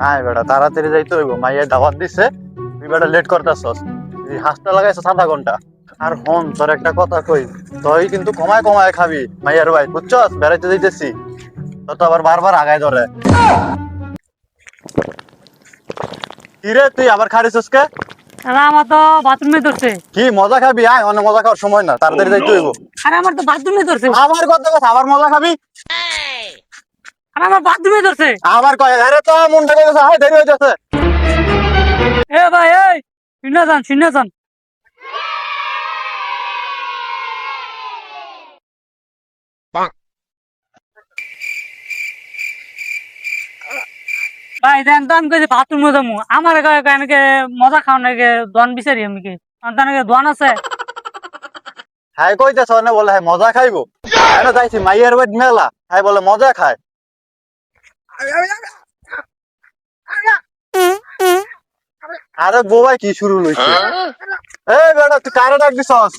আয় বেটা তাড়াতাড়ি যাইতে হইব, মাইয়া দাওয়াত দিছে, তুই বেটা লেট করতেছস, এই হাঁসটা লাগাইছস আধা ঘন্টা। আর হন তোর একটা কথা কই, তুই কিন্তু কমায় কমায় খাবি মাইয়ার ভাই, বুঝছস? বেড়াইতে যাইতেছি, তো তো আবার বারবার আগায় ধরে। কি রে তুই আবার খাড়িছস কে? আরে আমার তো বাথরুমে ধরছে। কি মজা খাবি? আয়, অনেক মজা খাওয়ার সময় না, তাড়াতাড়ি যাইতে হইব। আরে আমার তো বাথরুমে ধরছে। আমার কথা কথা আবার মজা খাবি? আরে আমার বাথরুমে ধরছে। আবার কয় আরে তো মনটা কইতেছে, হাই দেরি হইতেছে। এ ভাই এই শুনে যান। ভাই দেন তো আমি কইছি বাথরুমে যাবো, আমার এনেকে মজা খাওয়া নাকি দোয়ান বিচারি আমি কি আমার তো দোয়ান আছে। হাই কইতেছ না বলে হাই মজা খাইবো, এনে যাইছি মাইয়ার বাড়ি মেলা, হাই বলে মজা খায়। আরে বোবাই কি শুরু লইছে? এই বেটা তুই কারে ডাক দিছস?